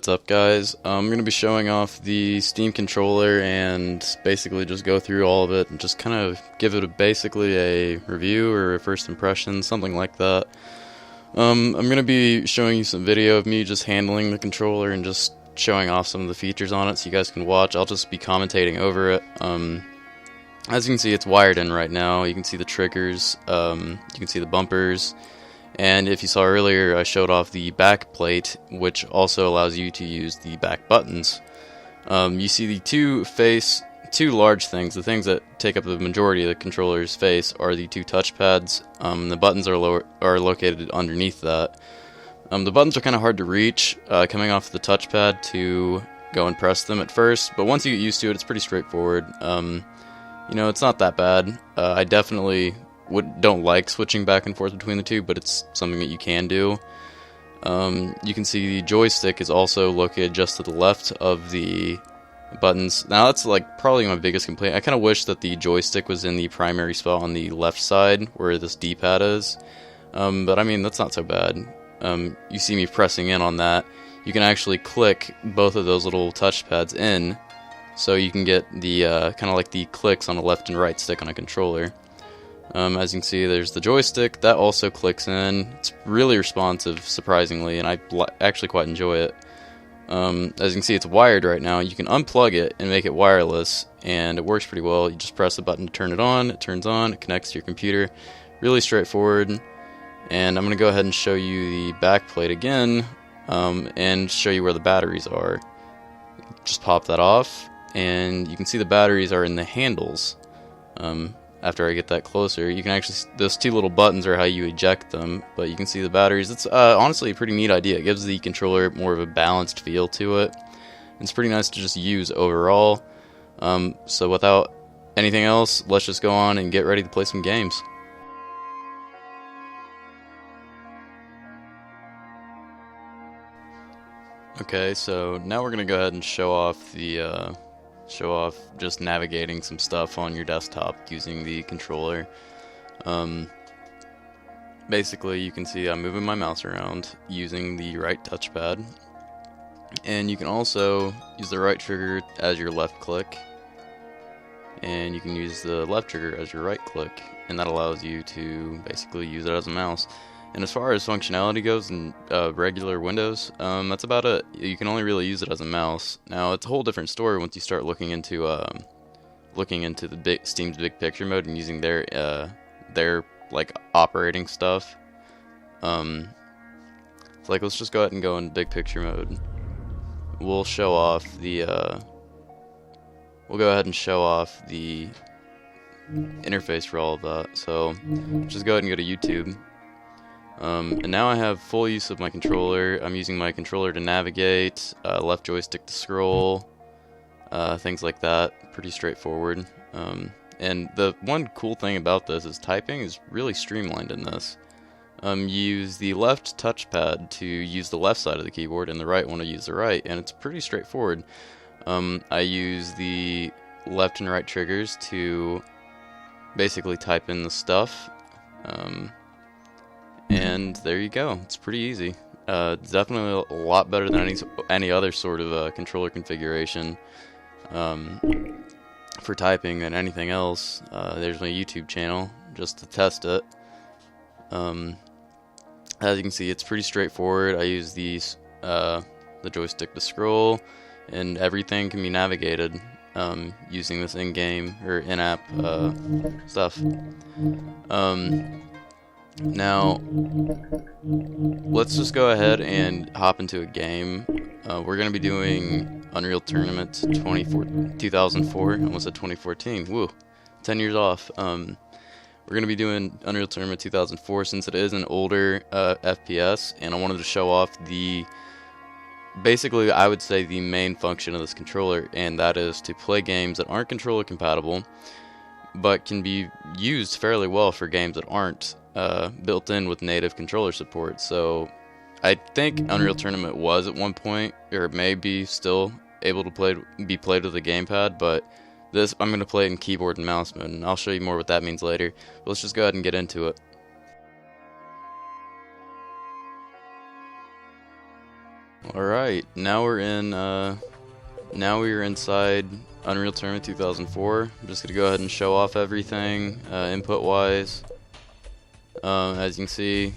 What's up, guys? I'm going to be showing off the Steam controller and basically just go through all of it and just kind of give it basically a review or a first impression, something like that. I'm going to be showing you some video of me just handling the controller and just showing off some of the features on it so you guys can watch. I'll just be commentating over it. As you can see, it's wired in right now. You can see the triggers, you can see the bumpers. And if you saw earlier, I showed off the back plate, which also allows you to use the back buttons. You see the two large things, the things that take up the majority of the controller's face are the two touchpads. The buttons are located underneath that. The buttons are kind of hard to reach, coming off the touchpad to go and press them at first, but once you get used to it, it's pretty straightforward. It's not that bad. I definitely don't like switching back and forth between the two, but it's something that you can do. You can see the joystick is also located just to the left of the buttons. Now that's probably my biggest complaint. I kind of wish that the joystick was in the primary spot on the left side where this D-pad is, but I mean that's not so bad. You see me pressing in on that. You can actually click both of those little touchpads in, so you can get the kind of like the clicks on the left and right stick on a controller. As you can see, there's the joystick that also clicks in. It's really responsive, surprisingly, and I actually quite enjoy it. As you can see, it's wired right now. You can unplug it and make it wireless, and it works pretty well. You just press the button to turn it turns on, it connects to your computer. Really straightforward. And I'm going to go ahead and show you the back plate again, and show you where the batteries are. Just pop that off, and you can see the batteries are in the handles. After I get that closer, you can actually those two little buttons are how you eject them, but you can see the batteries. It's honestly a pretty neat idea. It gives the controller more of a balanced feel to it. It's pretty nice to just use overall. So without anything else, let's just go on and get ready to play some games. Okay, so now we're gonna go ahead and show off just navigating some stuff on your desktop using the controller. Basically, you can see I'm moving my mouse around using the right touchpad, and you can also use the right trigger as your left click, and you can use the left trigger as your right click, and that allows you to basically use it as a mouse. And as far as functionality goes in regular Windows, that's about it. You can only really use it as a mouse. Now it's a whole different story once you start looking into the Steam's big picture mode and using their operating stuff. Let's just go ahead and go in big picture mode. We'll show off the we'll go ahead and show off the interface for all of that. So just go ahead and go to YouTube. And now I have full use of my controller. I'm using my controller to navigate, left joystick to scroll, things like that. Pretty straightforward. And the one cool thing about this is typing is really streamlined in this. You use the left touchpad to use the left side of the keyboard and the right one to use the right, and it's pretty straightforward. I use the left and right triggers to basically type in the stuff. And there you go. It's pretty easy. It's definitely a lot better than any other sort of controller configuration for typing than anything else. There's my YouTube channel just to test it. As you can see, it's pretty straightforward. I use the joystick to scroll, and everything can be navigated using this in-game or in-app stuff. Now, let's just go ahead and hop into a game. We're going to be doing Unreal Tournament 2004, almost at 2014, woo, 10 years off. We're going to be doing Unreal Tournament 2004 since it is an older FPS, and I wanted to show off basically I would say the main function of this controller, and that is to play games that aren't controller compatible, but can be used fairly well for games that aren't built in with native controller support. So I think Unreal Tournament was at one point, or maybe still able to be played with a gamepad, but this I'm going to play it in keyboard and mouse mode, and I'll show you more what that means later. But let's just go ahead and get into it. Alright, now we're inside Unreal Tournament 2004. I'm just gonna go ahead and show off everything, input wise. As you can see,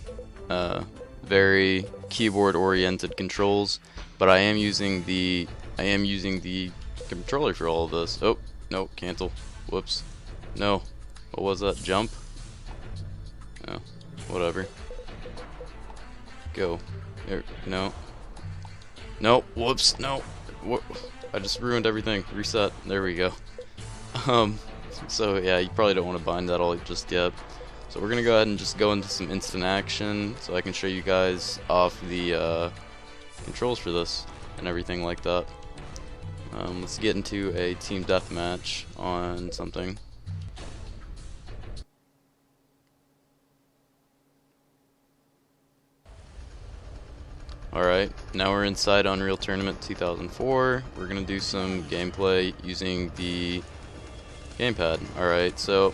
very keyboard oriented controls, but I am using the controller for all of this. Oh, no, cancel. Whoops. No. What was that? Jump? Oh, whatever. Go. There, no. No, whoops, no. I just ruined everything. Reset. There we go. So yeah, you probably don't want to bind that all just yet. So we're gonna go ahead and just go into some instant action so I can show you guys off the controls for this and everything like that. Let's get into a team deathmatch on something. Alright, now we're inside Unreal Tournament 2004. We're gonna do some gameplay using the gamepad. Alright, so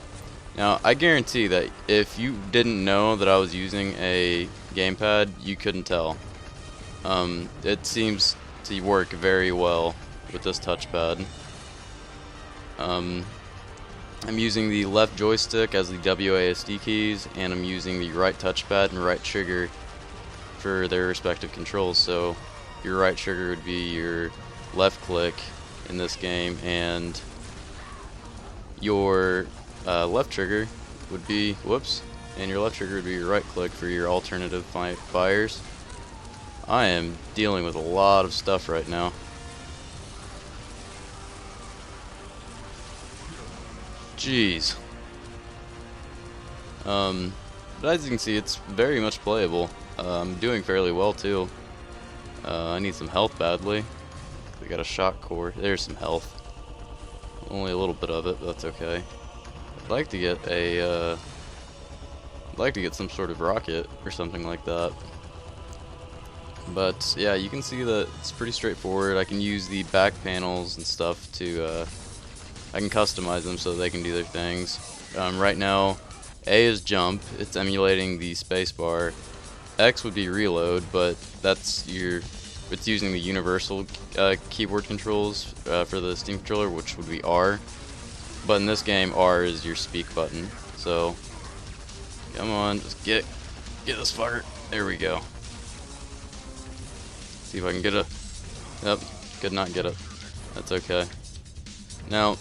now I guarantee that if you didn't know that I was using a gamepad, you couldn't tell. It seems to work very well with this touchpad. I'm using the left joystick as the WASD keys, and I'm using the right touchpad and right trigger for their respective controls. So your right trigger would be your left click in this game, and your left trigger would be and your left trigger would be your right click for your alternative fires. I am dealing with a lot of stuff right now. Jeez. But as you can see, it's very much playable. I'm doing fairly well too. I need some health badly. We got a shock core. There's some health. Only a little bit of it, but that's okay. I'd like to get a some sort of rocket or something like that. But yeah, you can see that it's pretty straightforward. I can use the back panels and stuff to I can customize them so they can do their things. Right now, A is jump. It's emulating the spacebar. X would be reload, but it's using the universal keyboard controls for the Steam controller, which would be R. But in this game, R is your speak button. So, come on, just get this fucker. There we go. See if I can get it. Yep, could not get it. That's okay. Now,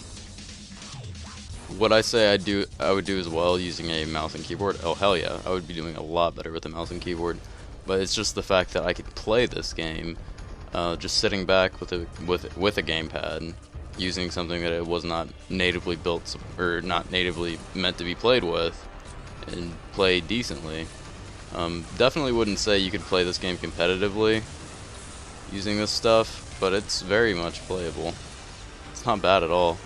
what I say I would do as well using a mouse and keyboard. Oh hell yeah, I would be doing a lot better with a mouse and keyboard. But it's just the fact that I could play this game just sitting back with a gamepad, using something that it was not natively built or not natively meant to be played with, and play decently. Definitely wouldn't say you could play this game competitively using this stuff, but it's very much playable. It's not bad at all.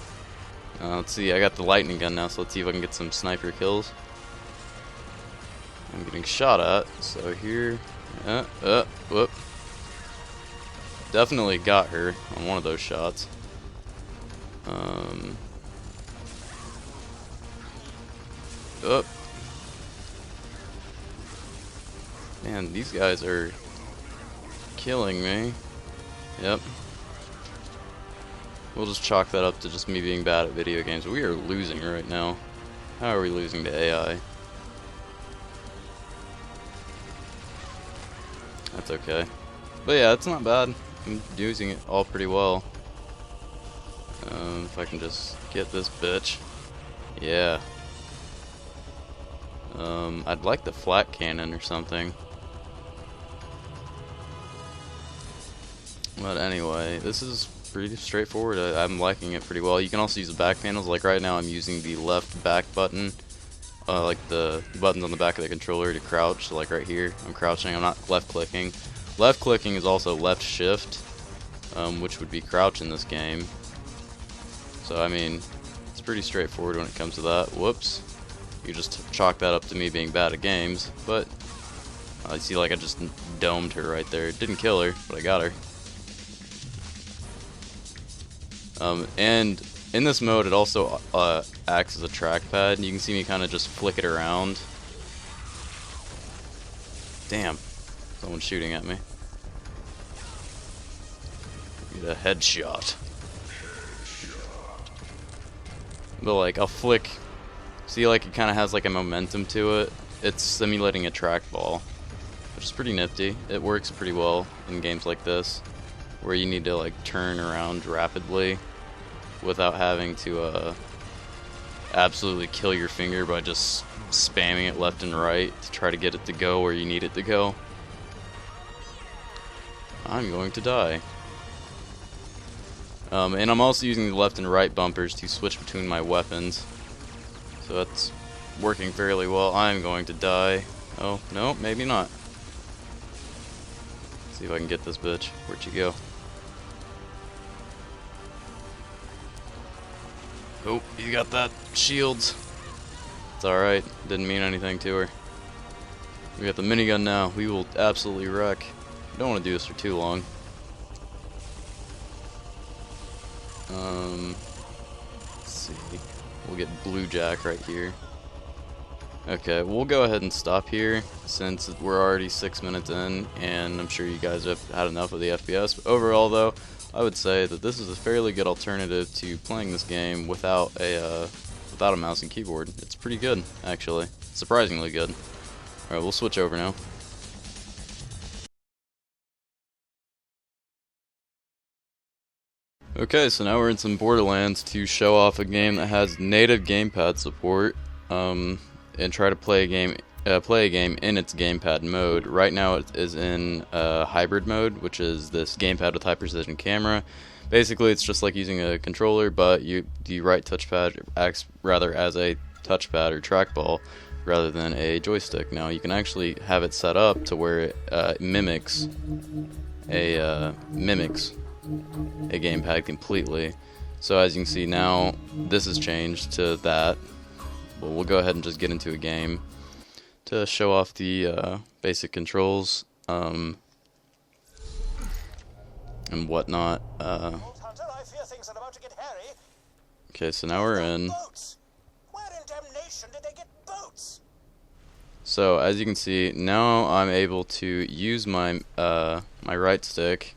Let's see, I got the lightning gun now, so let's see if I can get some sniper kills. I'm getting shot at, so here, whoop. Definitely got her on one of those shots. Man, these guys are killing me. Yep. We'll just chalk that up to just me being bad at video games. We are losing right now. How are we losing to AI? That's okay. But yeah, it's not bad. I'm using it all pretty well. If I can just get this bitch. Yeah. I'd like the flat cannon or something. But anyway, this is pretty straightforward. I'm liking it pretty well. You can also use the back panels. Like right now I'm using the left back button, like the buttons on the back of the controller to crouch. So like right here, I'm crouching, I'm not left clicking. Left clicking is also left shift, which would be crouch in this game. So I mean, it's pretty straightforward when it comes to that. Whoops. You just chalk that up to me being bad at games, but I see like I just domed her right there. Didn't kill her, but I got her. And in this mode, it also acts as a trackpad. You can see me kind of just flick it around. Damn, someone's shooting at me. Get a headshot. But like, I'll flick. See, like, it kind of has like a momentum to it. It's simulating a trackball, which is pretty nifty. It works pretty well in games like this, where you need to like turn around rapidly without having to absolutely kill your finger by just spamming it left and right to try to get it to go where you need it to go. I'm going to die. And I'm also using the left and right bumpers to switch between my weapons. So that's working fairly well. I'm going to die. Oh, no, maybe not. See if I can get this bitch. Where'd you go? Oh, you got that shields. It's alright. Didn't mean anything to her. We got the minigun now. We will absolutely wreck. Don't want to do this for too long. Let's see. We'll get Blue Jack right here. Okay, we'll go ahead and stop here since we're already 6 minutes in, and I'm sure you guys have had enough of the FPS. But overall, though, I would say that this is a fairly good alternative to playing this game without a mouse and keyboard. It's pretty good, actually. Surprisingly good. Alright, we'll switch over now. Okay, so now we're in some Borderlands to show off a game that has native gamepad support, and try to play a game in its gamepad mode. Right now it is in hybrid mode, which is this gamepad with high precision camera. Basically, it's just like using a controller, but the right touchpad acts rather as a touchpad or trackball rather than a joystick. Now you can actually have it set up to where it mimics a gamepad completely. So as you can see now, this has changed to that. But we'll go ahead and just get into a game to show off the basic controls and whatnot. Okay, so now we're in. So as you can see, now I'm able to use my my right stick.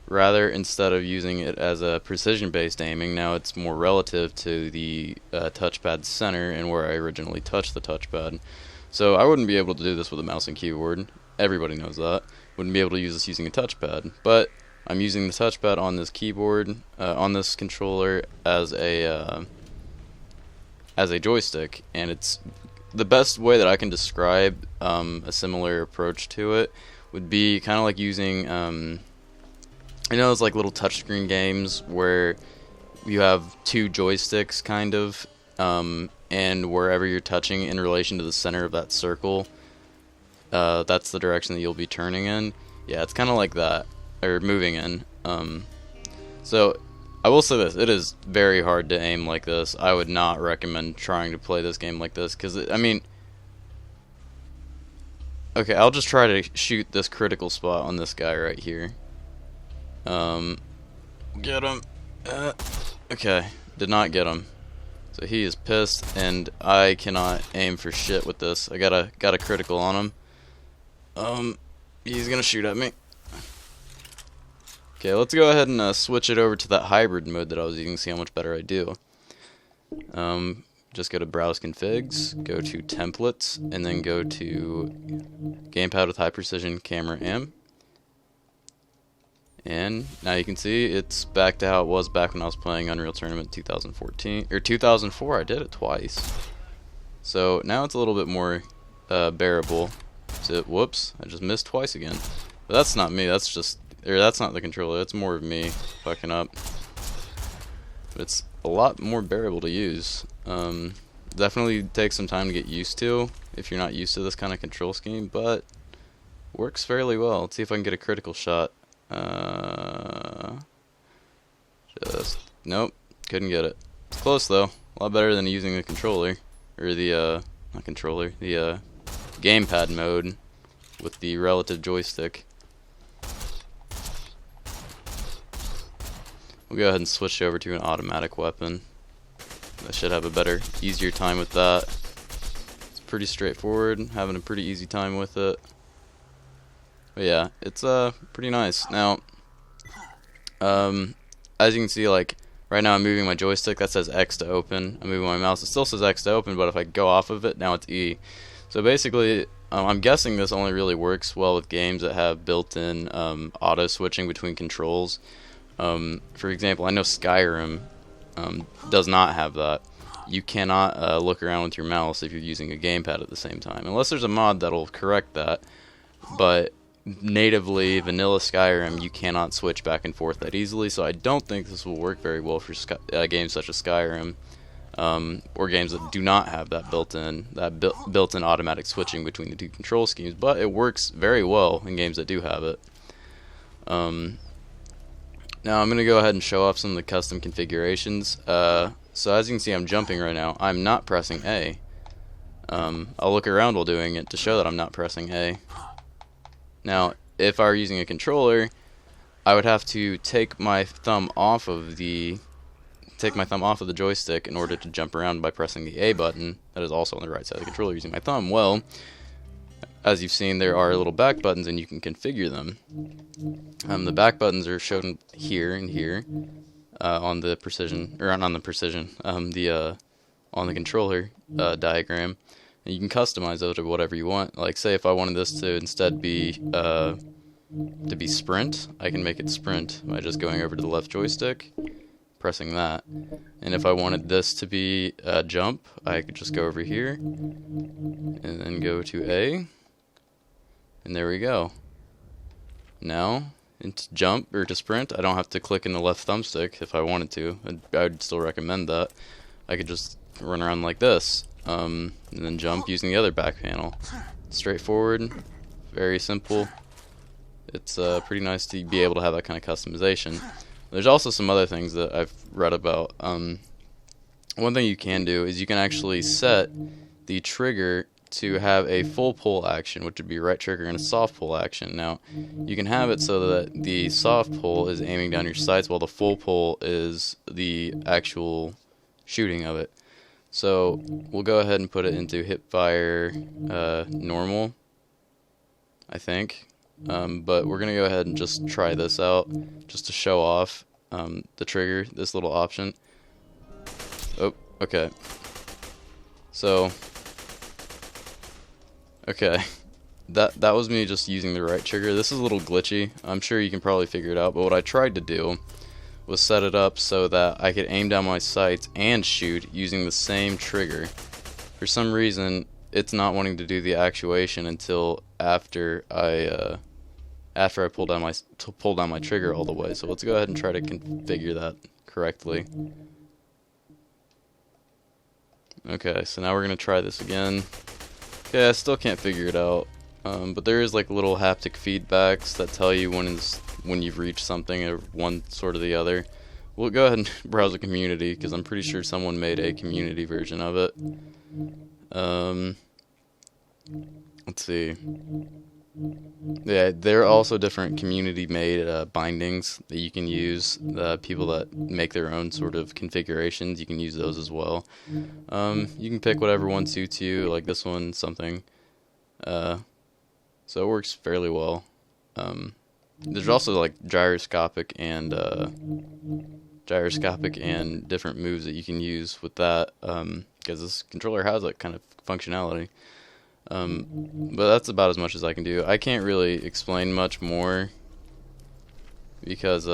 Rather, instead of using it as a precision-based aiming, now it's more relative to the touchpad center and where I originally touched the touchpad. So I wouldn't be able to do this with a mouse and keyboard. Everybody knows that. Wouldn't be able to use this using a touchpad. But I'm using the touchpad on this keyboard, on this controller, as a joystick, and it's the best way that I can describe a similar approach to it would be kind of like using. You know those like little touchscreen games where you have two joysticks kind of, and wherever you're touching in relation to the center of that circle, that's the direction that you'll be turning in. Yeah, it's kind of like that, or moving in. So I will say this, it is very hard to aim like this. I would not recommend trying to play this game like this, because, I mean, okay, I'll just try to shoot this critical spot on this guy right here. Get him. Okay, did not get him. So he is pissed, and I cannot aim for shit with this. I got a critical on him. He's gonna shoot at me. Okay, let's go ahead and switch it over to that hybrid mode that I was using, see how much better I do. Just go to Browse Configs, go to Templates, and then go to Gamepad with High Precision Camera Am. And now you can see it's back to how it was back when I was playing Unreal Tournament 2014 or 2004. I did it twice, so now it's a little bit more bearable. So, whoops! I just missed twice again. But that's not me. That's just, or that's not the controller. That's more of me fucking up. But it's a lot more bearable to use. Definitely takes some time to get used to if you're not used to this kind of control scheme, but works fairly well. Let's see if I can get a critical shot. Just nope, couldn't get it. It's close though. A lot better than using the controller, or the not controller, the gamepad mode with the relative joystick. We'll go ahead and switch over to an automatic weapon. I should have a better, easier time with that. It's pretty straightforward, having a pretty easy time with it. But yeah, it's pretty nice. Now, As you can see, like right now I'm moving my joystick, that says X to open. I'm moving my mouse, it still says X to open, but if I go off of it, now it's E. So basically, I'm guessing this only really works well with games that have built-in auto switching between controls. For example, I know Skyrim does not have that. You cannot look around with your mouse if you're using a gamepad at the same time, unless there's a mod that'll correct that. But natively, vanilla Skyrim, you cannot switch back and forth that easily, so I don't think this will work very well for games such as Skyrim, or games that do not have that built-in automatic switching between the two control schemes. But it works very well in games that do have it. Now I'm going to go ahead and show off some of the custom configurations. So as you can see, I'm jumping right now. I'm not pressing A. I'll look around while doing it to show that I'm not pressing A. Now, if I were using a controller, I would have to take my thumb off of the joystick in order to jump around by pressing the A button. That is also on the right side of the controller using my thumb. Well, as you've seen, there are little back buttons and you can configure them. The back buttons are shown here and here on the controller diagram. And you can customize those to whatever you want. Like, say if I wanted this to instead be sprint, I can make it sprint by just going over to the left joystick, pressing that. And if I wanted this to be jump, I could just go over here and then go to A, and there we go. Now, into jump or to sprint, I don't have to click in the left thumbstick if I wanted to. I would still recommend that. I could just run around like this. And then jump using the other back panel. Straightforward, very simple. It's pretty nice to be able to have that kind of customization. There's also some other things that I've read about. One thing you can do is you can actually set the trigger to have a full pull action, which would be right trigger, and a soft pull action. Now, you can have it so that the soft pull is aiming down your sights while the full pull is the actual shooting of it. So we'll go ahead and put it into hipfire normal, I think. But we're going to go ahead and just try this out just to show off the trigger, this little option. Oh, okay. So, okay. That was me just using the right trigger. This is a little glitchy. I'm sure you can probably figure it out. But what I tried to do was set it up so that I could aim down my sights and shoot using the same trigger. For some reason, it's not wanting to do the actuation until after I pull down my trigger all the way. So let's go ahead and try to configure that correctly. Okay, so now we're gonna try this again. Okay, I still can't figure it out, but there is like little haptic feedbacks that tell you when you've reached something, or one sort or the other. We'll go ahead and browse the community, because I'm pretty sure someone made a community version of it. Let's see. Yeah, there are also different community-made bindings that you can use. The people that make their own sort of configurations, you can use those as well. You can pick whatever one suits you, like this one, something. So it works fairly well. There's also like gyroscopic and different moves that you can use with that, because this controller has that kind of functionality. But that's about as much as I can do. I can't really explain much more because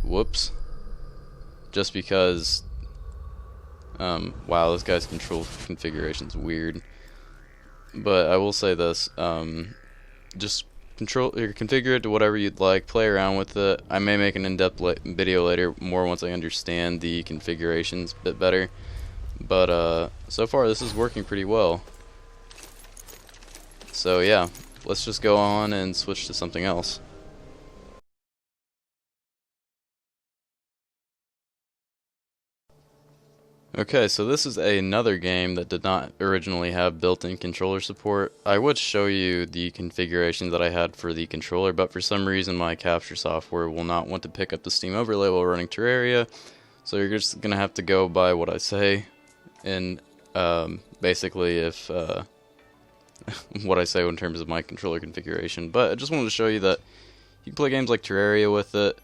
whoops, just because wow, this guy's control configuration's weird. But I will say this, just configure it to whatever you'd like, play around with it. I may make an in-depth video later, more once I understand the configurations a bit better. But so far this is working pretty well. So yeah, let's just go on and switch to something else. Okay, so this is another game that did not originally have built-in controller support. I would show you the configuration that I had for the controller, but for some reason my capture software will not want to pick up the Steam overlay while running Terraria, so you're just going to have to go by what I say, and basically if what I say in terms of my controller configuration. But I just wanted to show you that You can play games like Terraria with it.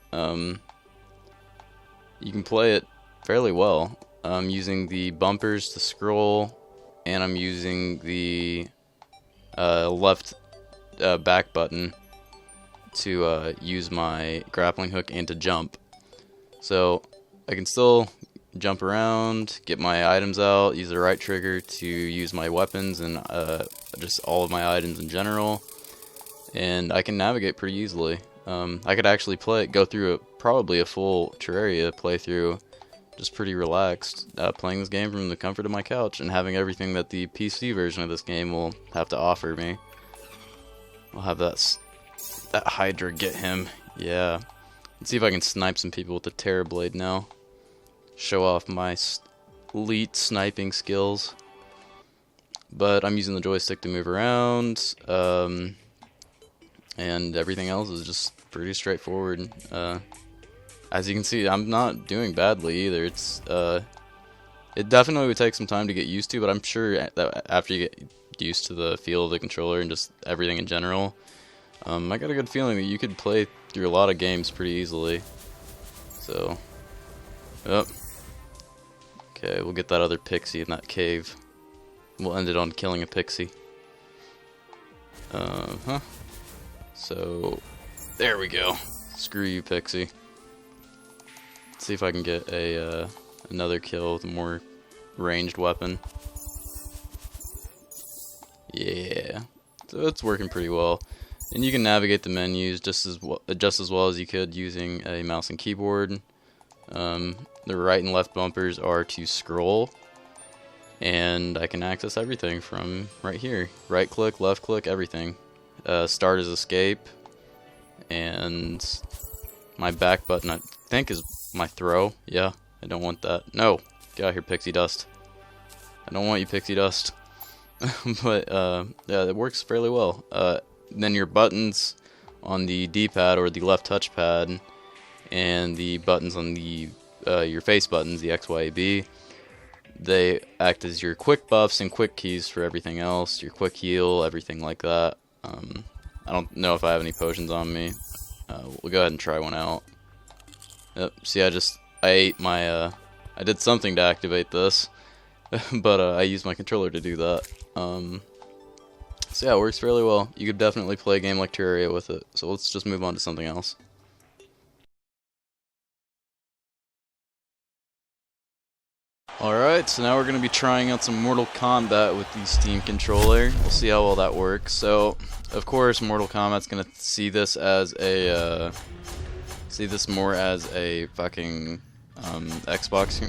You can play it fairly well. I'm using the bumpers to scroll, and I'm using the left back button to use my grappling hook and to jump. So I can still jump around, get my items out, use the right trigger to use my weapons and just all of my items in general, and I can navigate pretty easily. I could actually go through probably a full Terraria playthrough just pretty relaxed, playing this game from the comfort of my couch and having everything that the PC version of this game will have to offer me. I'll have that Hydra get him. Yeah. Let's see if I can snipe some people with the Terror Blade now. Show off my elite sniping skills. But I'm using the joystick to move around, and everything else is just pretty straightforward. As you can see, I'm not doing badly either. It definitely would take some time to get used to, but I'm sure that after you get used to the feel of the controller and just everything in general, I got a good feeling that you could play through a lot of games pretty easily. So, yep. Okay, we'll get that other pixie in that cave. We'll end it on killing a pixie. So, there we go. Screw you, pixie. Let's see if I can get another kill with a more ranged weapon. Yeah, so it's working pretty well. And you can navigate the menus just as well as you could using a mouse and keyboard. The right and left bumpers are to scroll, and I can access everything from right here. Right click, left click, everything. Start is escape, and my back button I think is my throw. Yeah, I don't want that. No, get out of here, pixie dust. I don't want you, pixie dust. But yeah, it works fairly well. Then your buttons on the D-pad or the left touchpad, and the buttons on the your face buttons, the X, Y, A, B, they act as your quick buffs and quick keys for everything else. Your quick heal, everything like that. I don't know if I have any potions on me. We'll go ahead and try one out. Yep. See, I ate my I did something to activate this, but I used my controller to do that. So yeah, it works fairly well. You could definitely play a game like Terraria with it. So let's just move on to something else. Alright, so now we're going to be trying out some Mortal Kombat with the Steam controller. We'll see how well that works. So, of course, Mortal Kombat's going to see this as a, more as a fucking, Xbox,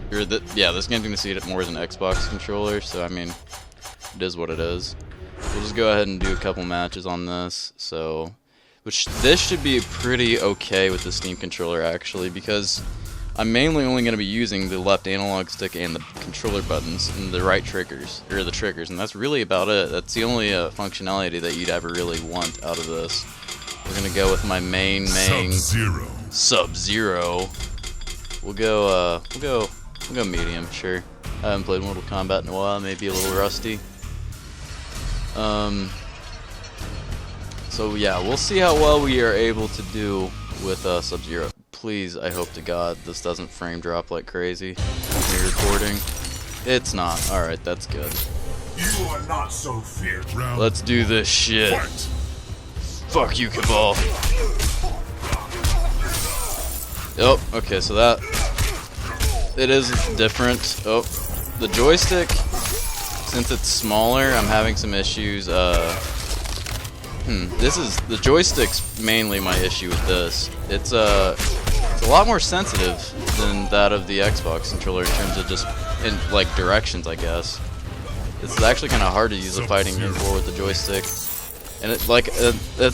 yeah, this game's going to see it more as an Xbox controller, so I mean, it is what it is. We'll just go ahead and do a couple matches on this, so, this should be pretty okay with the Steam controller, actually, because I'm mainly only going to be using the left analog stick and the controller buttons and the right triggers, or the triggers, and that's really about it. That's the only functionality that you'd ever really want out of this. We're going to go with my main Sub-Zero. We'll go medium, sure. I haven't played Mortal Kombat in a while, maybe a little rusty. So yeah, we'll see how well we are able to do with Sub-Zero. Please, I hope to God this doesn't frame drop like crazy when you're recording. It's not. Alright, that's good. You are not so feared. Let's do this shit. Fuck you, Cabal. Oh, okay, so that... It is different. Oh, the joystick, since it's smaller, I'm having some issues. The joystick's mainly my issue with this. It's a lot more sensitive than that of the Xbox controller in terms of just like directions, I guess. It's actually kind of hard to use a fighting game for with the joystick, and it's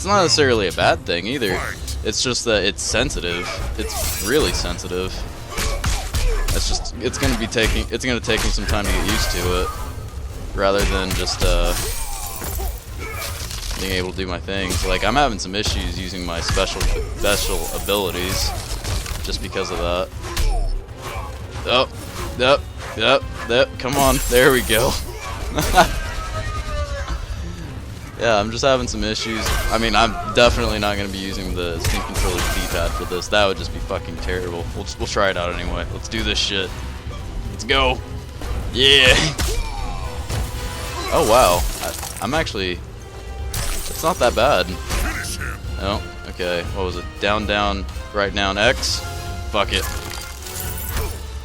not necessarily a bad thing either. It's just that it's sensitive. It's really sensitive. It's gonna take me some time to get used to it, rather than just being able to do my things. Like, I'm having some issues using my special abilities just because of that. Oh, yep, come on, there we go. Yeah, I'm just having some issues. I mean, I'm definitely not going to be using the Steam controller's D-pad for this. That would just be fucking terrible. We'll try it out anyway. Let's do this shit. Let's go. Yeah. Oh, wow. I'm actually... It's not that bad. Oh, okay. What was it? Down, down, right down, X. Fuck it.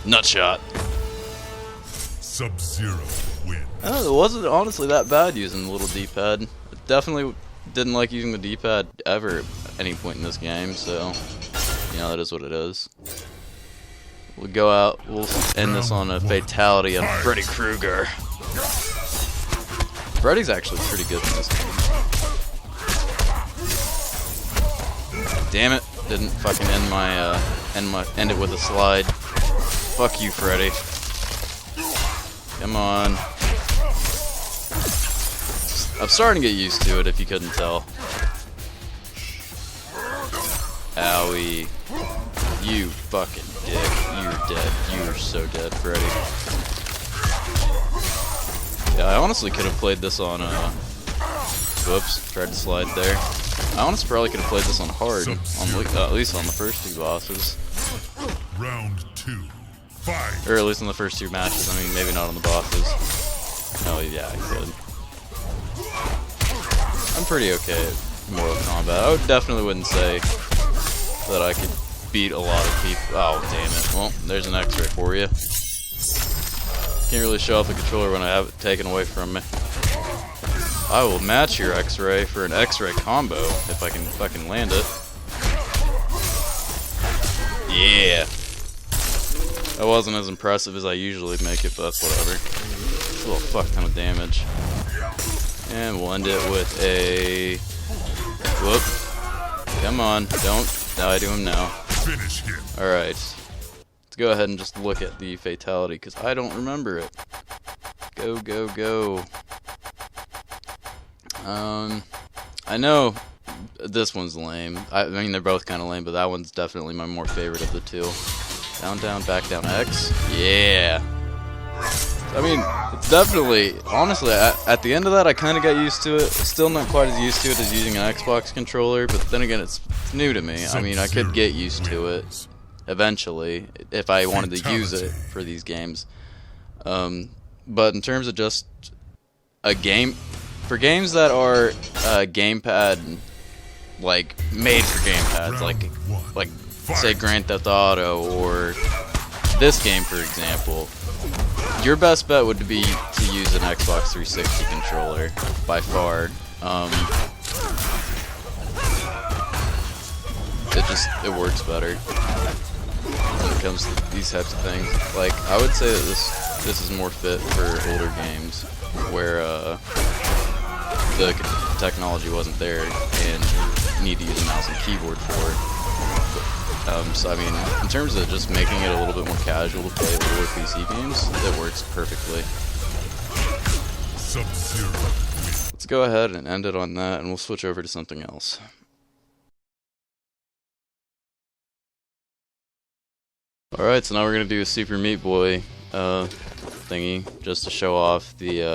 Nutshot. Sub-Zero win. Oh, it wasn't honestly that bad using the little D-pad. Definitely didn't like using the D-pad ever at any point in this game, so you know, that is what it is. We'll go out, we'll end this on a fatality on Freddy Krueger. Freddy's actually pretty good in this game. Damn it, didn't fucking end it with a slide. Fuck you, Freddy. Come on. I'm starting to get used to it, if you couldn't tell. Owie. You fucking dick. You're dead. You're so dead, Freddy. Yeah, I honestly could have played this on, whoops, tried to slide there. I honestly probably could have played this on hard, on, at least on the first two bosses. Round 2. Fight. Or at least on the first two matches, I mean, maybe not on the bosses. Oh, yeah, I could. I'm pretty okay at Mortal Kombat. I definitely wouldn't say that I could beat a lot of people. Oh, damn it. Well, there's an X-ray for you. Can't really show off the controller when I have it taken away from me. I will match your X-ray for an X-ray combo if I can fucking land it. Yeah. That wasn't as impressive as I usually make it, but that's whatever. It's a little fuck ton of damage. And we'll end it with a... Whoop. Come on, don't die to him now. Finish him. Alright. Let's go ahead and just look at the fatality, because I don't remember it. Go, go, go. I know this one's lame. I mean, they're both kind of lame, but that one's definitely my more favorite of the two. Down, down, back down, X. Yeah. I mean, it's definitely, honestly, at the end of that, I kind of got used to it. Still not quite as used to it as using an Xbox controller, but then again, it's new to me. I mean, I could get used to it eventually if I wanted to use it for these games. But in terms of just a game, for games that are gamepad, like made for gamepads, like say Grand Theft Auto or this game, for example. Your best bet would be to use an Xbox 360 controller, by far. It works better when it comes to these types of things. Like, I would say that this is more fit for older games, where the technology wasn't there and you need to use a mouse and keyboard for it. So I mean, in terms of just making it a little bit more casual to play older PC games, it works perfectly. Sub-Zero. Let's go ahead and end it on that, and we'll switch over to something else. Alright, so now we're gonna do a Super Meat Boy thingy, just to show off the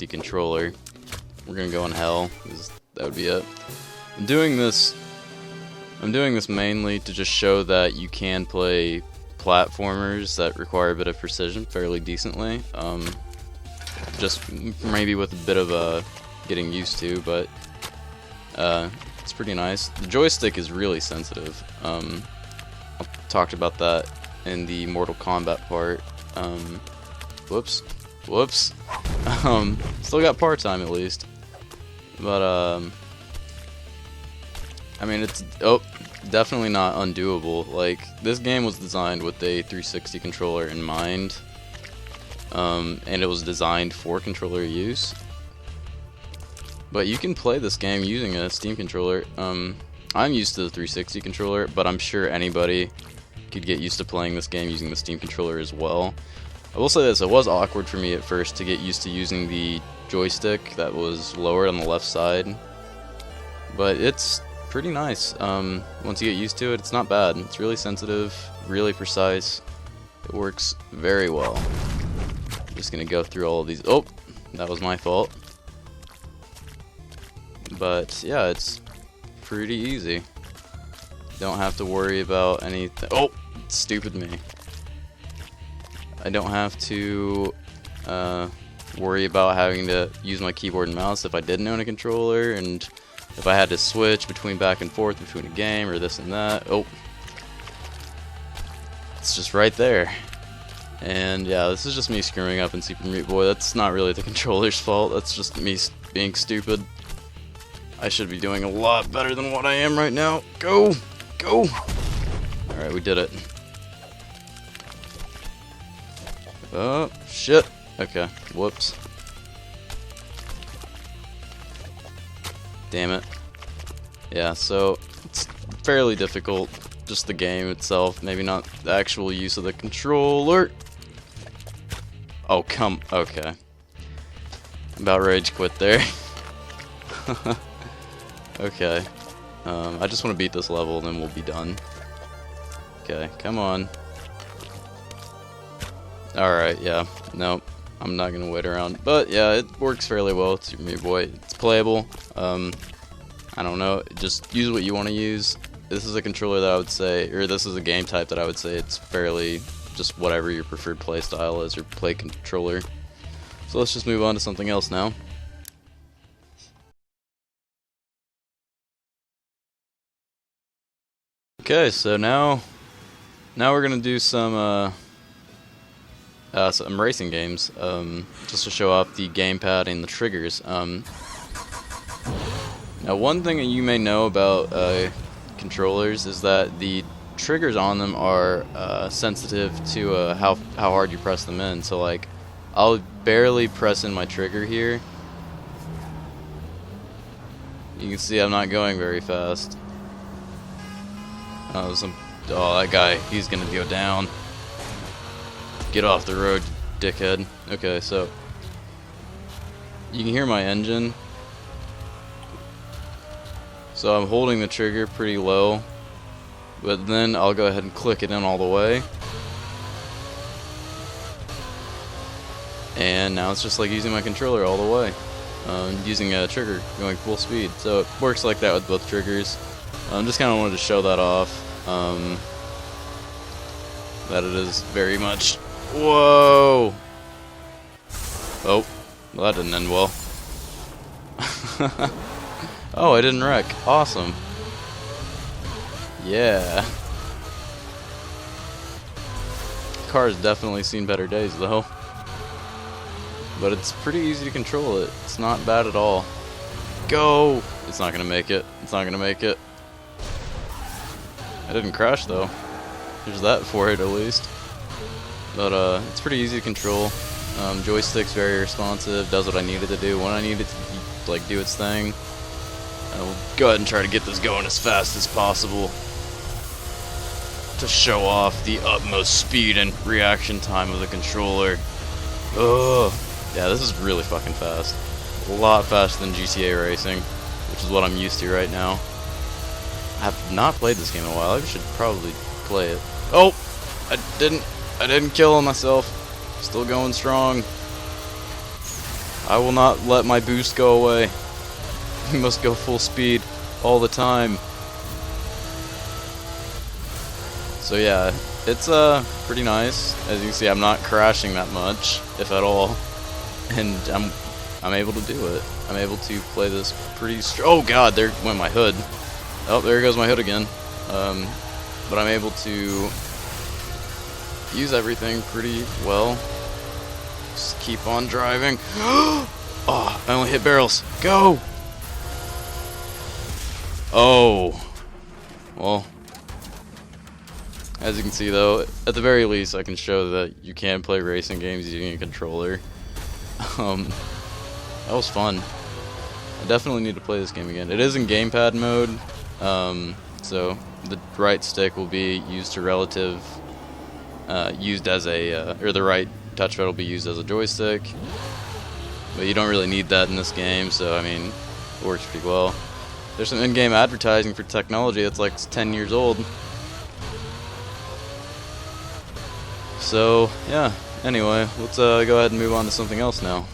controller. We're gonna go in hell, because that would be it. I'm doing this mainly to just show that you can play platformers that require a bit of precision fairly decently. Just maybe with a bit of getting used to, but it's pretty nice. The joystick is really sensitive. I talked about that in the Mortal Kombat part. Whoops. Still got part time at least. But I mean, it's definitely not undoable. Like, this game was designed with a 360 controller in mind, and it was designed for controller use. But you can play this game using a Steam controller. I'm used to the 360 controller, but I'm sure anybody could get used to playing this game using the Steam controller as well. I will say this, it was awkward for me at first to get used to using the joystick that was lower on the left side, but it's pretty nice. Once you get used to it, it's not bad. It's really sensitive, really precise. It works very well. Just gonna go through all of these. Oh, that was my fault. But yeah, it's pretty easy. Don't have to worry about anything. Oh, stupid me. I don't have to worry about having to use my keyboard and mouse if I didn't own a controller, and if I had to switch between back and forth between a game or this and that. Oh, it's just right there. And yeah, this is just me screwing up in Super Meat Boy. That's not really the controller's fault. That's just me being stupid. I should be doing a lot better than what I am right now. Go! Go! Alright, we did it. Oh, shit. Okay, whoops. Damn it. Yeah, so it's fairly difficult. Just the game itself, maybe not the actual use of the controller. Oh, okay. About rage quit there. Okay. I just want to beat this level and then we'll be done. Okay, come on. Alright, yeah. Nope. I'm not gonna wait around. But yeah, it works fairly well. It's Super Meat Boy. It's playable. I don't know. Just use what you want to use. This is a controller that I would say, or this is a game type that I would say it's fairly just whatever your preferred play style is or play controller. So let's just move on to something else now. Okay, so now we're gonna do some racing games, just to show off the gamepad and the triggers. Now, one thing that you may know about controllers is that the triggers on them are sensitive to how hard you press them in. So, like, I'll barely press in my trigger here. You can see I'm not going very fast. Oh, that guy, he's gonna go down. Get off the road, dickhead. Okay, so you can hear my engine. So I'm holding the trigger pretty low, but then I'll go ahead and click it in all the way. And now it's just like using my controller all the way. Using a trigger going full speed. So it works like that with both triggers. Just kind of wanted to show that off. That it is very much. Whoa! Oh, well, that didn't end well. Oh, I didn't wreck. Awesome. Yeah. The car has definitely seen better days, though. But it's pretty easy to control it. It's not bad at all. Go! It's not gonna make it. It's not gonna make it. I didn't crash, though. There's that for it, at least. But it's pretty easy to control. Joystick's very responsive, does what I need it to do when I need it to, like, do its thing. We'll go ahead and try to get this going as fast as possible to show off the utmost speed and reaction time of the controller. Ugh. Yeah, this is really fucking fast. A lot faster than GTA Racing, which is what I'm used to right now. I have not played this game in a while. I should probably play it. Oh! I didn't kill myself. Still going strong. I will not let my boost go away. You must go full speed all the time. So yeah, it's pretty nice. As you can see, I'm not crashing that much, if at all, and I'm able to do it. I'm able to play this pretty oh god, there went my hood. Oh, there goes my hood again. But I'm able to use everything pretty well. Just keep on driving. Oh, I only hit barrels. Go! Oh. Well, as you can see, though, at the very least, I can show that you can play racing games using a controller. That was fun. I definitely need to play this game again. It is in gamepad mode, so the right stick will be used to used as a, or the right touchpad will be used as a joystick. But you don't really need that in this game, so I mean, it works pretty well. There's some in-game advertising for technology that's like 10 years old. So, yeah, anyway, let's go ahead and move on to something else now.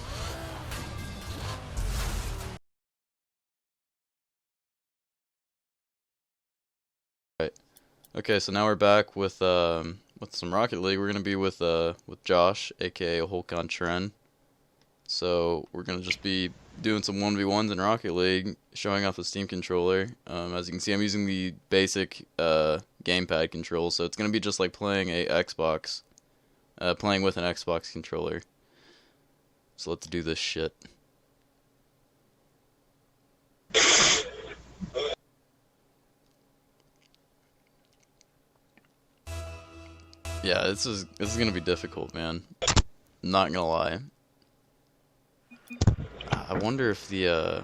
Right. Okay, so now we're back with some Rocket League. We're gonna be with Josh, aka Holcon Tren. So we're gonna just be doing some 1v1s in Rocket League, showing off the Steam controller. As you can see, I'm using the basic gamepad control, so it's gonna be just like playing a Xbox, playing with an Xbox controller. So let's do this shit. Yeah, this is gonna be difficult, man. Not gonna lie. I wonder if the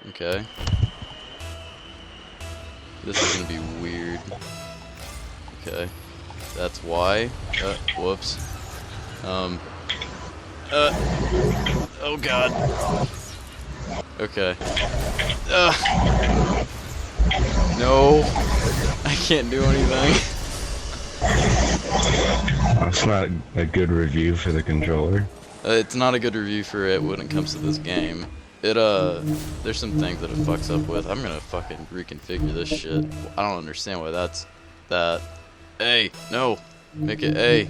Okay. This is gonna be weird. Okay. That's why. Whoops. Oh god. Okay. No. I can't do anything. That's not a good review for the controller. It's not a good review for it when it comes to this game. There's some things that it fucks up with. I'm gonna fucking reconfigure this shit. I don't understand why that's that. A, no. Make it A.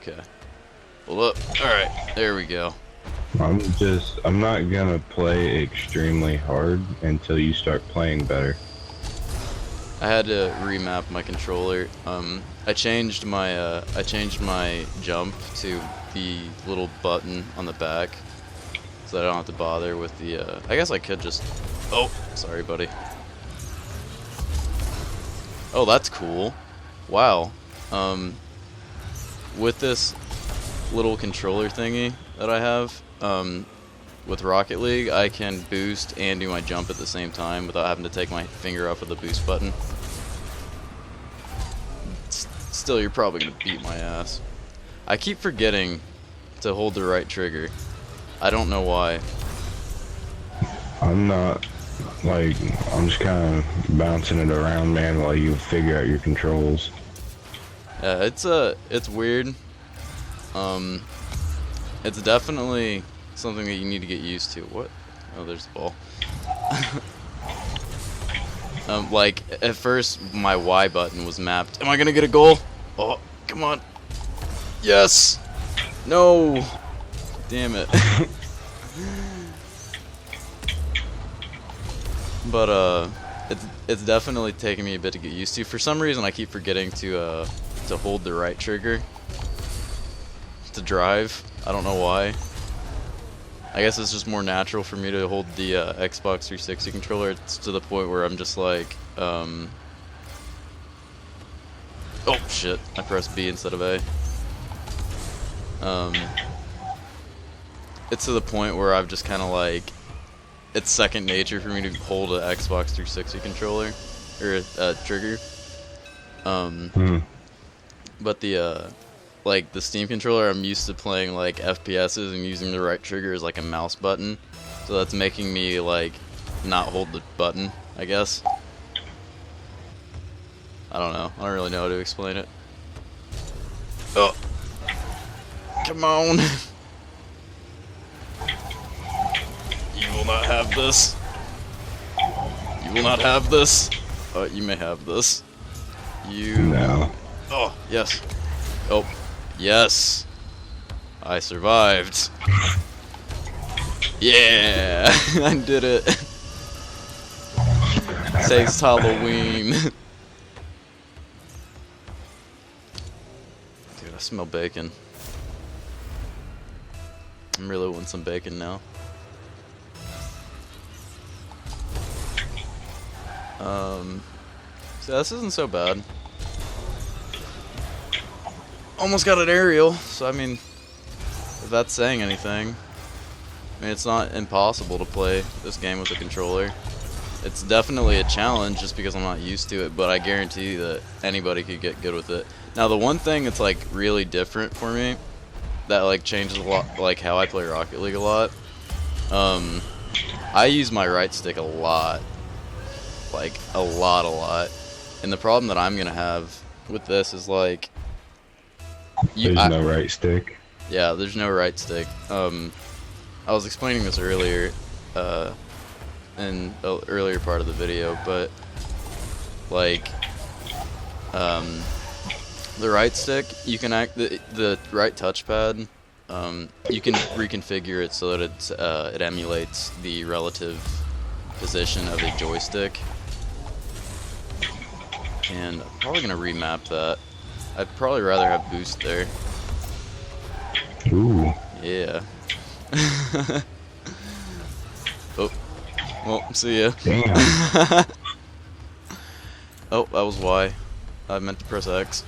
Okay. Hold up. Alright, there we go. I'm not gonna play extremely hard until you start playing better. I had to remap my controller. I changed my jump to the little button on the back, so that I don't have to bother with the. I guess I could just. Oh, sorry, buddy. Oh, that's cool. Wow. With this little controller thingy that I have, with Rocket League, I can boost and do my jump at the same time without having to take my finger off of the boost button. Still, you're probably gonna beat my ass. I keep forgetting to hold the right trigger. I don't know why. I'm not, like, I'm just kind of bouncing it around, man, while you figure out your controls. Yeah, it's weird. It's definitely something that you need to get used to. What? Oh, there's the ball. Like, at first, my Y button was mapped. Am I gonna get a goal? Oh, come on. Yes! No! Damn it. But, it's definitely taking me a bit to get used to. For some reason, I keep forgetting to hold the right trigger to drive. I don't know why. I guess it's just more natural for me to hold the Xbox 360 controller. It's to the point where I'm just like, oh shit, I pressed B instead of A. It's to the point where I've just kind of like, it's second nature for me to hold an Xbox 360 controller, or a trigger. But like the Steam controller, I'm used to playing like FPSs and using the right trigger as like a mouse button, so that's making me like not hold the button, I guess. I don't know. I don't really know how to explain it. Oh, come on! You will not have this. You will not have this. Oh, you may have this. You. No. Oh, yes. Oh. Yes, I survived. Yeah, I did it. Saves Halloween. Dude, I smell bacon. I'm really wanting some bacon now. So this isn't so bad. Almost got an aerial, so I mean, if that's saying anything, I mean, it's not impossible to play this game with a controller. It's definitely a challenge just because I'm not used to it, but I guarantee that anybody could get good with it. Now, the one thing that's like really different for me, that like changes a lot, like how I play Rocket League a lot, I use my right stick a lot. Like, a lot. And the problem that I'm gonna have with this is like, There's no right stick. Yeah, there's no right stick. I was explaining this earlier, in the earlier part of the video, but like, the right stick, you can the right touchpad. You can reconfigure it so that it emulates the relative position of a joystick. And I'm probably gonna remap that. I'd probably rather have boost there. Ooh. Yeah. Oh. Well, see ya. Damn. Oh, that was Y. I meant to press X.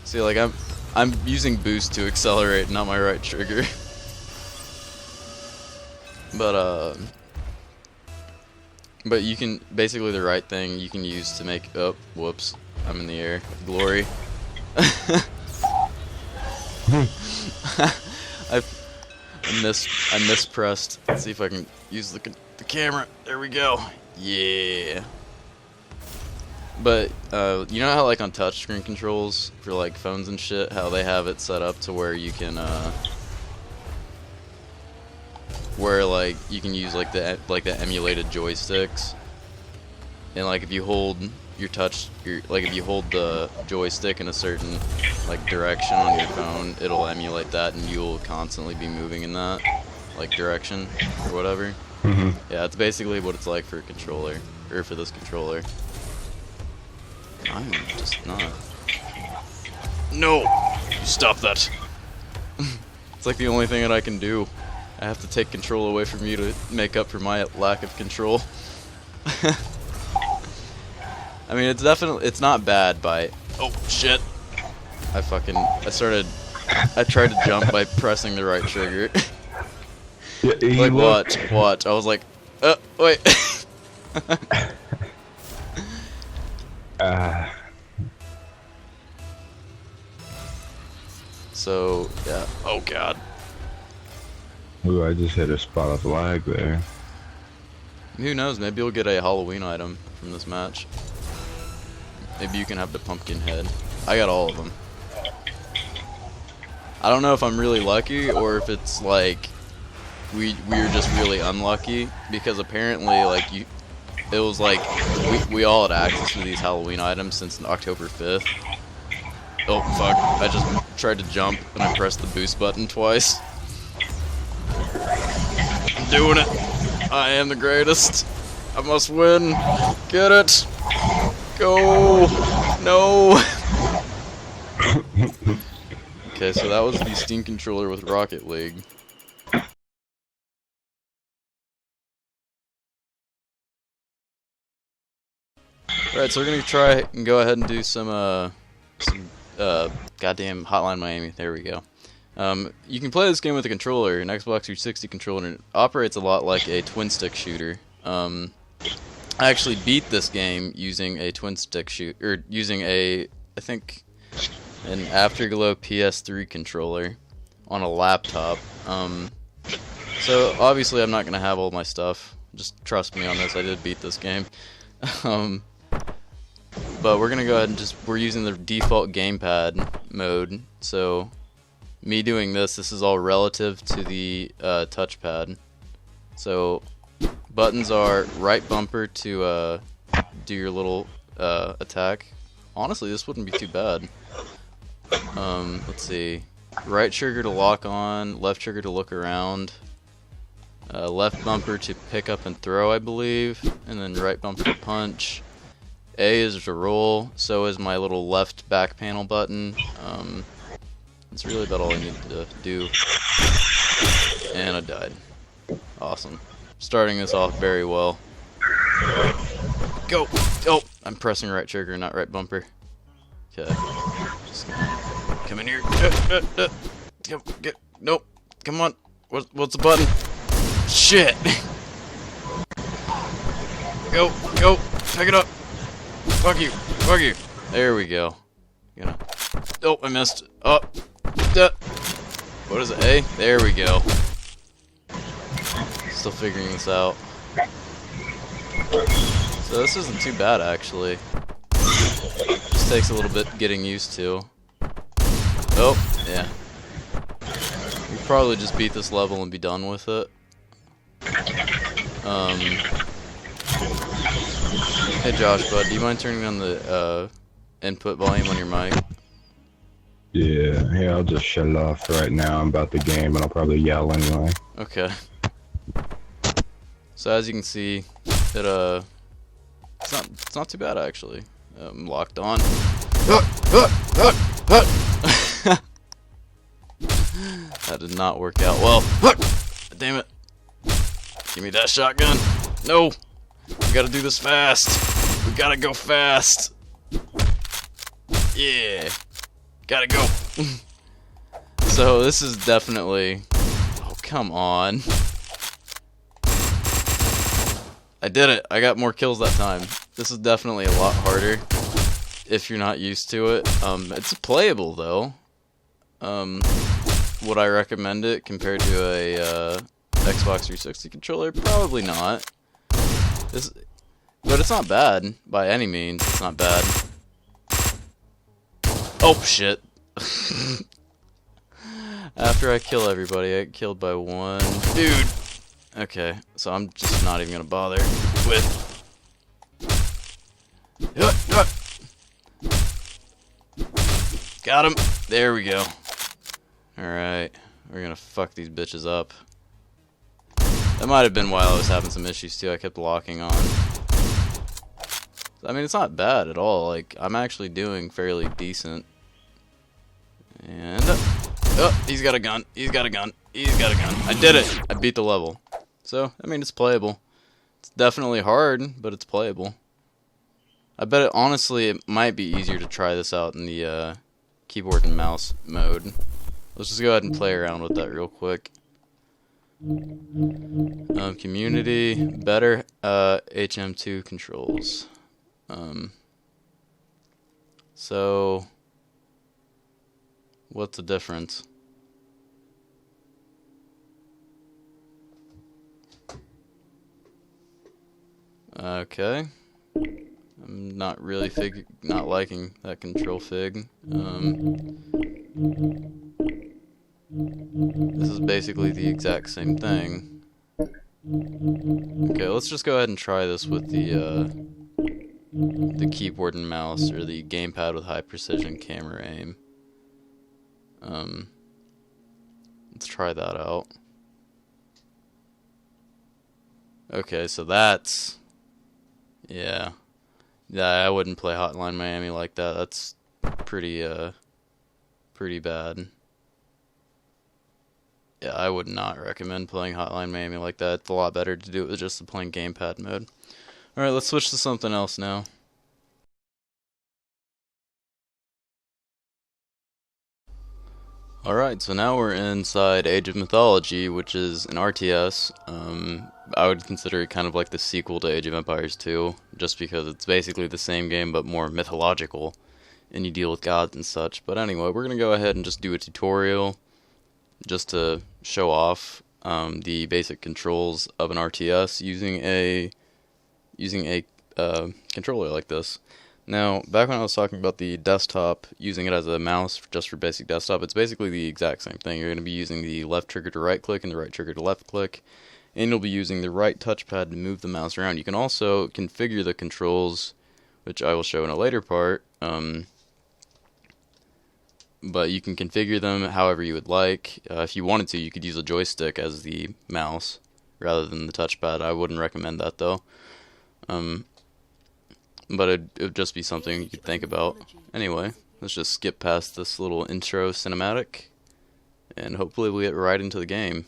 See, like I'm using boost to accelerate, not my right trigger. But you can basically the right thing you can use to make. Oh, whoops! I'm in the air. Glory. I mispressed. Let's see if I can use the camera. There we go. Yeah. But you know how like on touchscreen controls for like phones and shit, how they have it set up to where you can use like the emulated joysticks, and like if you hold if you hold the joystick in a certain like direction on your phone, it'll emulate that, and you'll constantly be moving in that like direction or whatever. Mm-hmm. Yeah, it's basically what it's like for a controller, or for this controller. I'm just not. No! You stop that! It's like the only thing that I can do. I have to take control away from you to make up for my lack of control. I mean, it's not bad by... Oh, shit! I tried to jump by pressing the right trigger. Like, watch. I was like, wait. So, yeah. Oh, God. Ooh, I just hit a spot of lag there. Who knows? Maybe you'll get a Halloween item from this match. Maybe you can have the pumpkin head. I got all of them. I don't know if I'm really lucky or if it's like we were just really unlucky, because apparently like it was like we all had access to these Halloween items since October 5th. Oh fuck, I just tried to jump and I pressed the boost button twice. I'm doing it. I am the greatest. I must win. Get it. Go. No. Okay, so that was the Steam controller with Rocket League. Alright, so we're gonna try and go ahead and do some goddamn Hotline Miami. There we go. You can play this game with a controller, an Xbox 360 controller, and it operates a lot like a twin-stick shooter. I actually beat this game using a twin-stick using I think, an Afterglow PS3 controller on a laptop. So obviously I'm not gonna have all my stuff. Just trust me on this. I did beat this game. But we're gonna go ahead and we're using the default gamepad mode. So me doing this is all relative to the touchpad. So buttons are right bumper to do your little attack. Honestly, this wouldn't be too bad. Let's see. Right trigger to lock on, left trigger to look around, left bumper to pick up and throw, I believe, and then right bumper to punch. A is to roll, so is my little left back panel button. That's really about all I need to do. And I died. Awesome. Starting this off very well. Go! Oh! I'm pressing right trigger, not right bumper. Okay. Just come in here. Nope. Come on. What's the button? Shit! Go! Go! Pick it up! Fuck you! Fuck you! There we go. Oh, I missed. Oh! What is it? A? There we go. Still figuring this out. So this isn't too bad, actually. Just takes a little bit getting used to. Oh, yeah. probably just beat this level and be done with it. Hey Josh, bud, do you mind turning on the input volume on your mic? Yeah, I'll just shut it off right now. I'm about the game, and I'll probably yell anyway. Okay. So as you can see, it's not too bad actually. I'm locked on. That did not work out well. Damn it. Give me that shotgun. No. We gotta do this fast. We gotta go fast. Yeah. Gotta go. So this is definitely... Oh, come on. I did it. I got more kills that time. This is definitely a lot harder if you're not used to it. It's playable though. Would I recommend it compared to a Xbox 360 controller? Probably not. But it's not bad by any means. It's not bad. Oh shit! After I kill everybody, I get killed by one dude. Okay, so I'm just not even gonna bother with. Got him. There we go. Alright, we're gonna fuck these bitches up. That might have been while I was having some issues too. I kept locking on. I mean, it's not bad at all. Like, I'm actually doing fairly decent. And oh, he's got a gun. He's got a gun. He's got a gun. I did it. I beat the level. So, I mean, it's playable. It's definitely hard, but it's playable. I bet it, honestly, it might be easier to try this out in the keyboard and mouse mode. Let's just go ahead and play around with that real quick. Community, better HM2 controls. So, what's the difference? Okay. I'm not really not liking that control fig. This is basically the exact same thing. Okay, let's just go ahead and try this with the keyboard and mouse, or the gamepad with high precision camera aim. Let's try that out. Okay, so that's... Yeah, I wouldn't play Hotline Miami like that. That's pretty bad. Yeah, I would not recommend playing Hotline Miami like that. It's a lot better to do it with just the plain gamepad mode. Alright, let's switch to something else now. Alright, so now we're inside Age of Mythology, which is an RTS. I would consider it kind of like the sequel to Age of Empires 2, just because it's basically the same game but more mythological, and you deal with gods and such. But anyway, we're going to go ahead and just do a tutorial, just to show off the basic controls of an RTS using a controller like this. Now, back when I was talking about the desktop, using it as a mouse just for basic desktop, it's basically the exact same thing. You're going to be using the left trigger to right click and the right trigger to left click, and you'll be using the right touchpad to move the mouse around. You can also configure the controls, which I will show in a later part, but you can configure them however you would like. If you wanted to, you could use a joystick as the mouse rather than the touchpad. I wouldn't recommend that though. But it would just be something you could think about. Anyway, let's just skip past this little intro cinematic, and hopefully we'll get right into the game.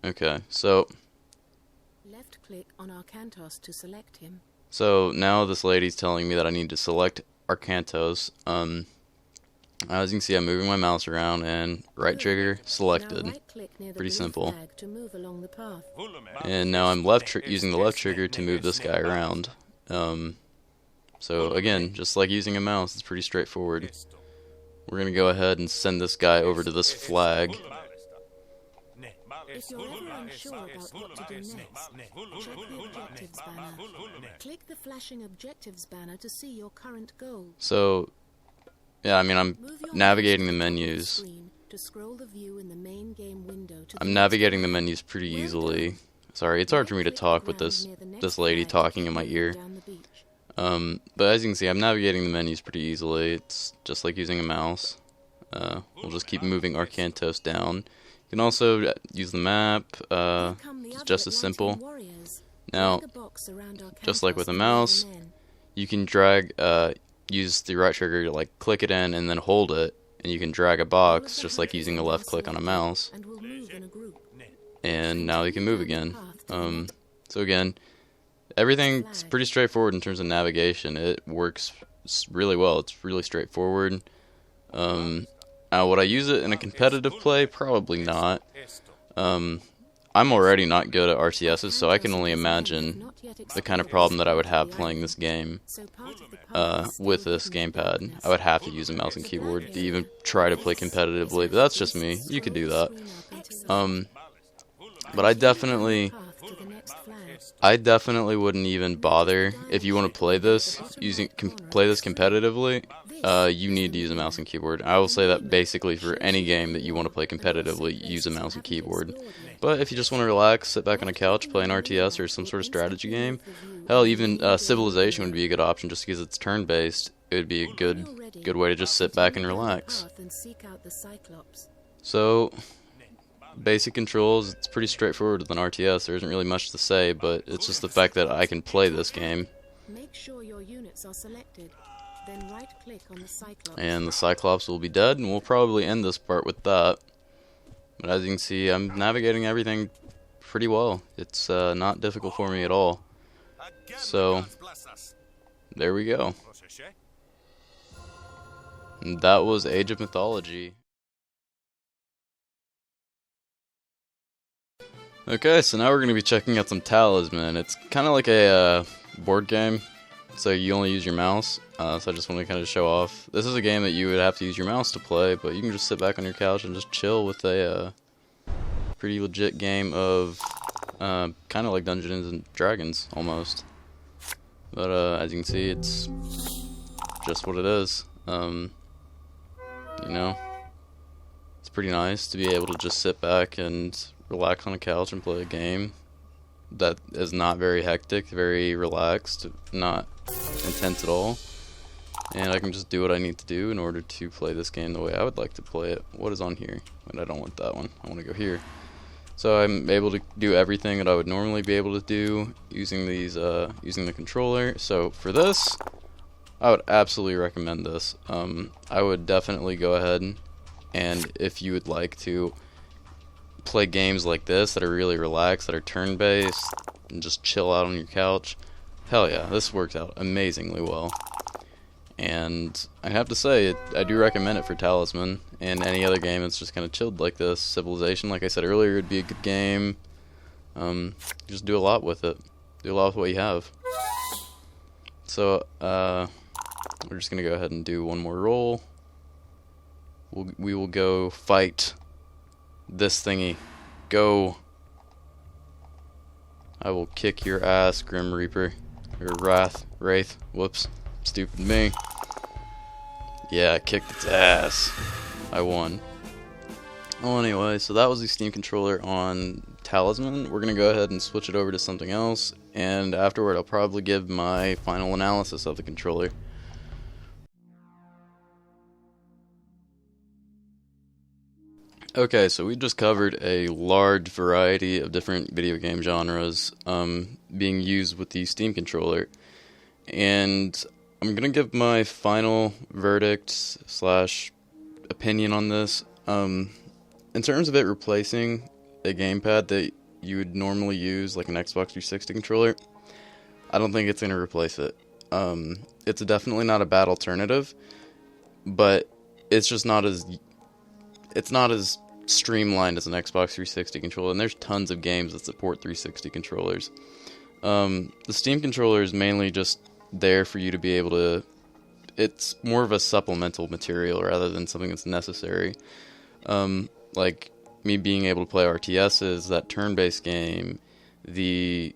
Okay, so left click on Arcantos to select him. So now this lady's telling me that I need to select Arcantos. As you can see, I'm moving my mouse around, and right trigger selected. Pretty simple. And now I'm using the left trigger to move this guy around. So again, just like using a mouse, it's pretty straightforward. We're gonna go ahead and send this guy over to this flag. If you're ever unsure about what to do next, check the objectives banner. Click the flashing objectives banner to see your current goal. So, yeah, I mean, navigating the menus. I'm navigating the menus pretty easily. Sorry, it's hard for me to talk with this lady talking in my ear. But as you can see, I'm navigating the menus pretty easily. It's just like using a mouse. We'll just keep moving Arcantos down. You can also use the map. It's just as simple. Now, just like with a mouse, you can drag, use the right trigger to like click it in and then hold it, and you can drag a box just like using a left click on a mouse. And now you can move again. So again, everything's pretty straightforward in terms of navigation. It works really well. It's really straightforward. Now, would I use it in a competitive play? Probably not. I'm already not good at RTSs, so I can only imagine the kind of problem that I would have playing this game with this gamepad. I would have to use a mouse and keyboard to even try to play competitively, but that's just me. You could do that. But I definitely wouldn't even bother if you want to play this competitively. You need to use a mouse and keyboard. I will say that basically for any game that you want to play competitively, use a mouse and keyboard. But if you just want to relax, sit back on a couch, play an RTS or some sort of strategy game, hell, even Civilization would be a good option just because it's turn-based. It would be a good way to just sit back and relax. So, basic controls, it's pretty straightforward with an RTS. There isn't really much to say, but it's just the fact that I can play this game. Make sure your units are selected. Then right-click on the Cyclops. And the Cyclops will be dead, and we'll probably end this part with that. But as you can see, I'm navigating everything pretty well. It's not difficult for me at all. So, there we go. And that was Age of Mythology. Okay, so now we're going to be checking out some Talisman. It's kind of like a board game, so you only use your mouse. So I just want to kind of show off. This is a game that you would have to use your mouse to play, but you can just sit back on your couch and just chill with a pretty legit game of kind of like Dungeons and Dragons, almost. But as you can see, it's just what it is. You know, it's pretty nice to be able to just sit back and relax on a couch and play a game that is not very hectic, very relaxed, not intense at all. And I can just do what I need to do in order to play this game the way I would like to play it. What is on here? But I don't want that one. I want to go here. So I'm able to do everything that I would normally be able to do using these, using the controller. So for this, I would absolutely recommend this. I would definitely go ahead and if you would like to play games like this that are really relaxed, that are turn-based, and just chill out on your couch, hell yeah, this works out amazingly well. And I have to say, I do recommend it for Talisman, and any other game that's just kind of chilled like this. Civilization, like I said earlier, would be a good game. Just do a lot with it. Do a lot with what you have. So, we're just going to go ahead and do one more roll. We will go fight this thingy. Go. I will kick your ass, Grim Reaper. Or Wraith. Whoops. Stupid me. Yeah, I kicked its ass. I won. Well, anyway, so that was the Steam controller on Talisman. We're going to go ahead and switch it over to something else. And afterward, I'll probably give my final analysis of the controller. Okay, so we just covered a large variety of different video game genres being used with the Steam controller. And I'm going to give my final verdict / opinion on this. In terms of it replacing a gamepad that you would normally use, like an Xbox 360 controller, I don't think it's going to replace it. It's definitely not a bad alternative, but it's just not as streamlined as an Xbox 360 controller, and there's tons of games that support 360 controllers. The Steam controller is mainly just there for you to be able to, it's more of a supplemental material rather than something that's necessary. Like me being able to play RTSs, that turn-based game, the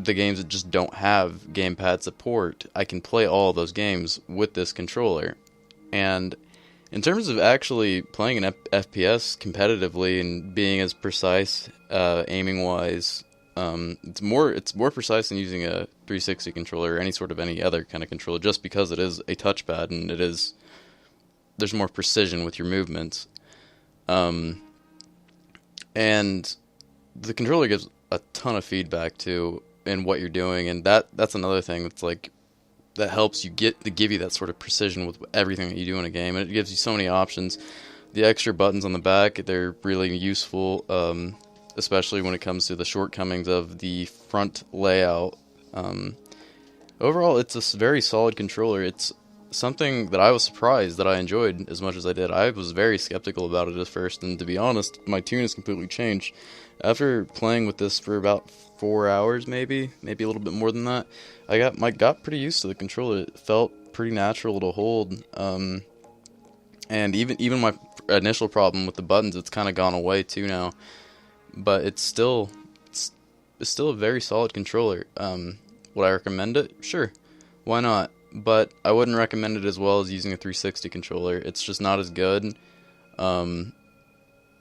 games that just don't have gamepad support, I can play all of those games with this controller. And In terms of actually playing an FPS competitively and being as precise aiming wise, it's more precise than using a 360 controller or any other kind of controller, just because it is a touchpad and there's more precision with your movements. And the controller gives a ton of feedback too in what you're doing, and that's another thing that's like that helps you give you that sort of precision with everything that you do in a game, and it gives you so many options. The extra buttons on the back, they're really useful, especially when it comes to the shortcomings of the front layout. Overall, it's a very solid controller. It's something that I was surprised that I enjoyed as much as I did. I was very skeptical about it at first, and to be honest, my tune has completely changed. After playing with this for about 4 hours, maybe a little bit more than that, I got pretty used to the controller. It felt pretty natural to hold, and even my initial problem with the buttons, it's kind of gone away too now. But it's still a very solid controller. Would I recommend it? Sure, why not? But I wouldn't recommend it as well as using a 360 controller. It's just not as good.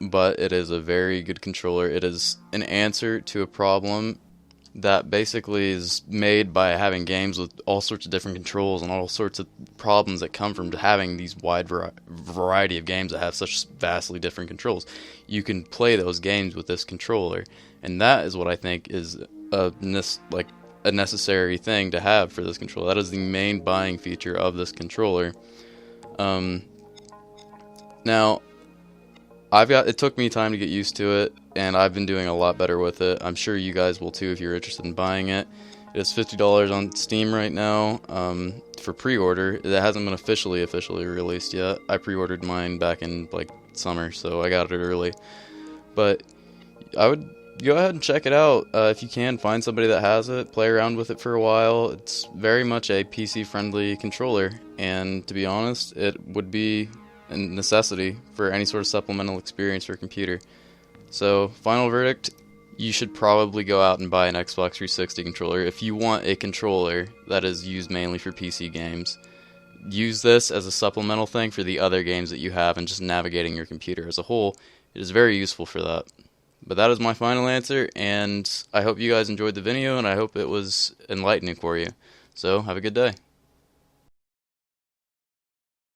But it is a very good controller. It is an answer to a problem that basically is made by having games with all sorts of different controls and all sorts of problems that come from having these wide variety of games that have such vastly different controls. You can play those games with this controller, and that is what I think is a necessary thing to have for this controller. That is the main buying feature of this controller. Now, it took me time to get used to it, and I've been doing a lot better with it. I'm sure you guys will too if you're interested in buying it. It is $50 on Steam right now for pre-order. It hasn't been officially released yet. I pre-ordered mine back in summer, so I got it early. But I would go ahead and check it out if you can. Find somebody that has it, play around with it for a while. It's very much a PC-friendly controller, and to be honest, it would be a necessity for any sort of supplemental experience for a computer. So, final verdict, you should probably go out and buy an Xbox 360 controller if you want a controller that is used mainly for PC games. Use this as a supplemental thing for the other games that you have and just navigating your computer as a whole. It is very useful for that. But that is my final answer, and I hope you guys enjoyed the video, and I hope it was enlightening for you. So, have a good day.